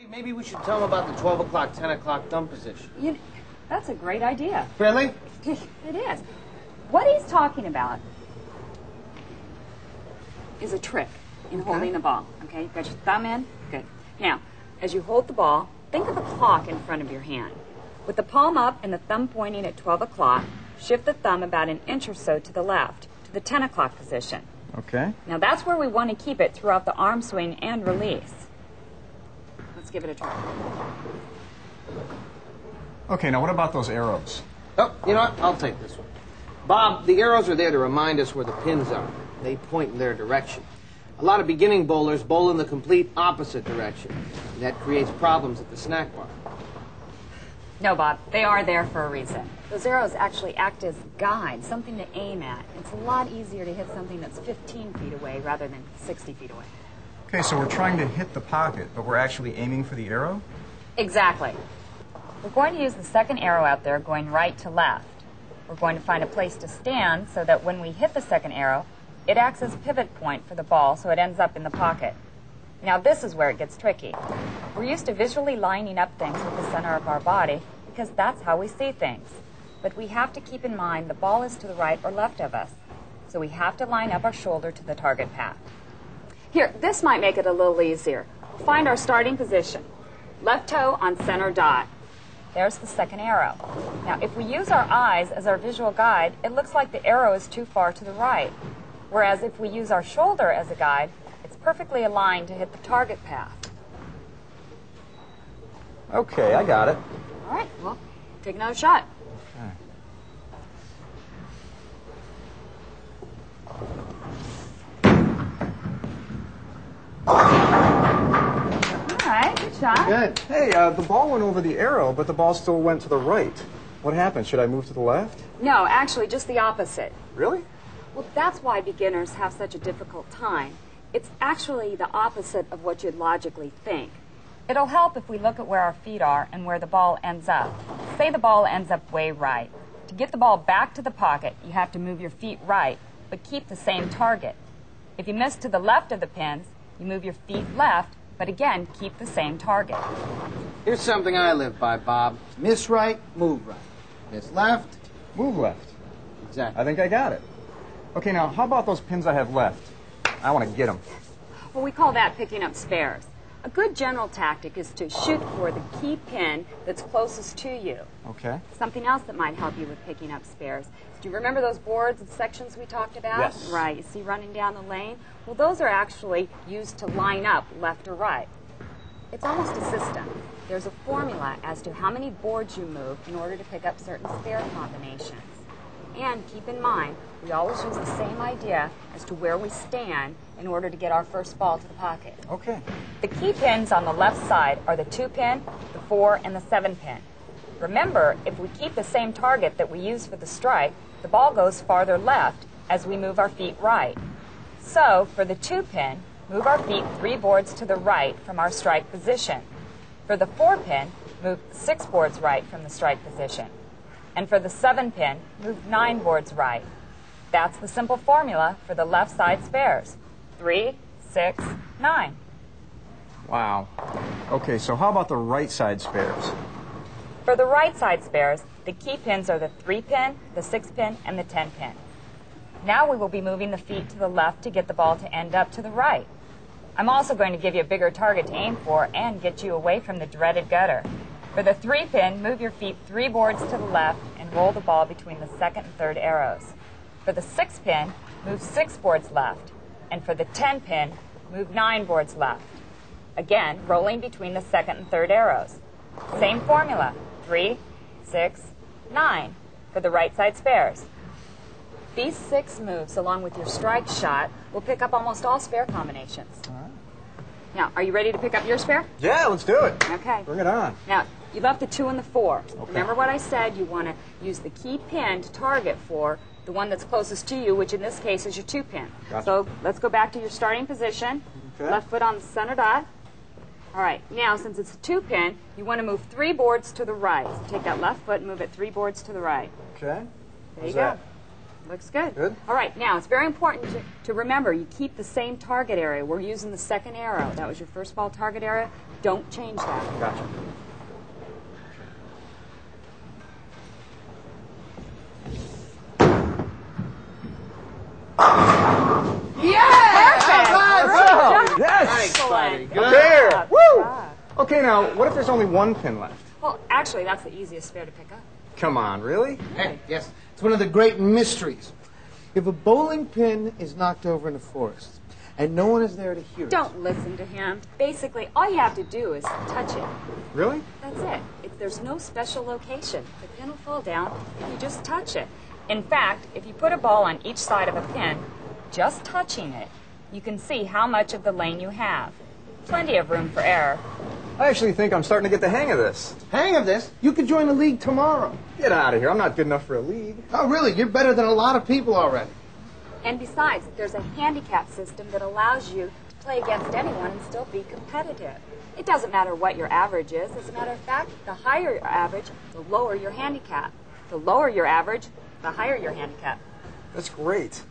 Maybe we should tell them about the 12 o'clock, 10 o'clock thumb position. That's a great idea. Really? It is. What he's talking about is a trick in holding the ball. Okay, you've got your thumb in. Good. Now, as you hold the ball, think of a clock in front of your hand. With the palm up and the thumb pointing at 12 o'clock, shift the thumb about an inch or so to the left, to the 10 o'clock position. Okay. Now, that's where we want to keep it throughout the arm swing and release. Let's give it a try. Okay, now what about those arrows? Oh, you know what? I'll take this one. Bob, the arrows are there to remind us where the pins are. They point in their direction. A lot of beginning bowlers bowl in the complete opposite direction. And that creates problems at the snack bar. No, Bob, they are there for a reason. Those arrows actually act as guides, something to aim at. It's a lot easier to hit something that's 15 feet away rather than 60 feet away. Okay, so we're trying to hit the pocket, but we're actually aiming for the arrow? Exactly. We're going to use the second arrow out there going right to left. We're going to find a place to stand so that when we hit the second arrow, it acts as a pivot point for the ball so it ends up in the pocket. Now this is where it gets tricky. We're used to visually lining up things with the center of our body because that's how we see things. But we have to keep in mind the ball is to the right or left of us. So we have to line up our shoulder to the target path. Here, this might make it a little easier. We'll find our starting position. Left toe on center dot. There's the second arrow. Now, if we use our eyes as our visual guide, it looks like the arrow is too far to the right. Whereas if we use our shoulder as a guide, it's perfectly aligned to hit the target path. Okay, I got it. All right, well, take another shot. Okay. All right, good shot. Good. Hey, the ball went over the arrow, but the ball still went to the right. What happened? Should I move to the left? No, actually, just the opposite. Really? Well, that's why beginners have such a difficult time. It's actually the opposite of what you'd logically think. It'll help if we look at where our feet are and where the ball ends up. Say the ball ends up way right. To get the ball back to the pocket, you have to move your feet right, but keep the same target. If you miss to the left of the pins, you move your feet left, but again, keep the same target. Here's something I live by, Bob. Miss right, move right. Miss left, Move left. exactly. I think I got it. Okay, now, how about those pins I have left? I want to get them. Well, we call that picking up spares. A good general tactic is to shoot for the key pin that's closest to you. Okay. Something else that might help you with picking up spares. Do you remember those boards and sections we talked about? Yes. Right, you see running down the lane? Well, those are actually used to line up left or right. It's almost a system. There's a formula as to how many boards you move in order to pick up certain spare combinations. And keep in mind, we always use the same idea as to where we stand in order to get our first ball to the pocket. Okay. The key pins on the left side are the 2-pin, the 4, and the 7-pin. Remember, if we keep the same target that we use for the strike, the ball goes farther left as we move our feet right. So, for the 2-pin, move our feet 3 boards to the right from our strike position. For the 4-pin, move 6 boards right from the strike position. And for the 7-pin, move 9 boards right. That's the simple formula for the left side spares. 3, 6, 9. Wow. Okay, so how about the right side spares? For the right side spares, the key pins are the 3-pin, the 6-pin, and the 10-pin. Now we will be moving the feet to the left to get the ball to end up to the right. I'm also going to give you a bigger target to aim for and get you away from the dreaded gutter. For the 3-pin, move your feet 3 boards to the left and roll the ball between the second and third arrows. For the 6-pin, move 6 boards left. And for the 10-pin, move 9 boards left. Again, rolling between the second and third arrows. Same formula, 3, 6, 9 for the right side spares. These 6 moves, along with your strike shot, will pick up almost all spare combinations. All right. Now, are you ready to pick up your spare? Yeah, let's do it. Okay. Bring it on. Now, you left the 2 and the 4. Okay. Remember what I said? You want to use the key pin to target for the one that's closest to you, which in this case is your 2-pin. Gotcha. So let's go back to your starting position. Okay. Left foot on the center dot. All right, now since it's a 2-pin, you want to move 3 boards to the right. So take that left foot and move it 3 boards to the right. Okay. There you go. Looks good. Good. All right, now it's very important to remember you keep the same target area. We're using the second arrow. That was your first ball target area. Don't change that. Gotcha. Yes! Thanks, buddy. Good. There! Good Woo! job. Okay, now, what if there's only one pin left? Well, actually, that's the easiest spare to pick up. Come on, really? Hey, yes, it's one of the great mysteries. If a bowling pin is knocked over in the forest and no one is there to hear it. Don't listen to him. Basically, all you have to do is touch it. Really? That's it. There's no special location. The pin will fall down if you just touch it. In fact, if you put a ball on each side of a pin, just touching it, you can see how much of the lane you have. Plenty of room for error. I actually think I'm starting to get the hang of this. Hang of this, you could join the league tomorrow. Get out of here. I'm not good enough for a league. Oh, really? You're better than a lot of people already. And besides, there's a handicap system that allows you to play against anyone and still be competitive. It doesn't matter what your average is. As a matter of fact, the higher your average, the lower your handicap. The lower your average, the higher your handicap. That's great.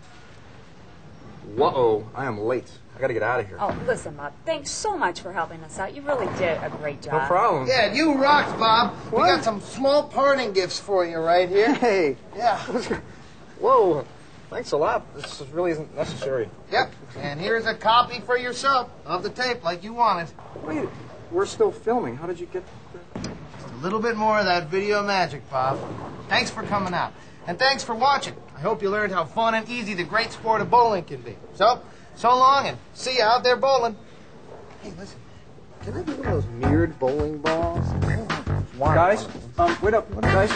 Whoa, I am late. I gotta get out of here. Oh, listen, Bob, thanks so much for helping us out. You really did a great job. No problem. Yeah, you rocked, Bob. What? We got some small parting gifts for you right here. Hey. Yeah. Whoa. Thanks a lot. This really isn't necessary. Yep. And here's a copy for yourself of the tape like you wanted. Wait, we're still filming. How did you get the... Just a little bit more of that video magic, Bob. Thanks for coming out. And thanks for watching. I hope you learned how fun and easy the great sport of bowling can be. So long, and see you out there bowling. Hey, listen, can I get one of those mirrored bowling balls? Guys, wait up. Guys,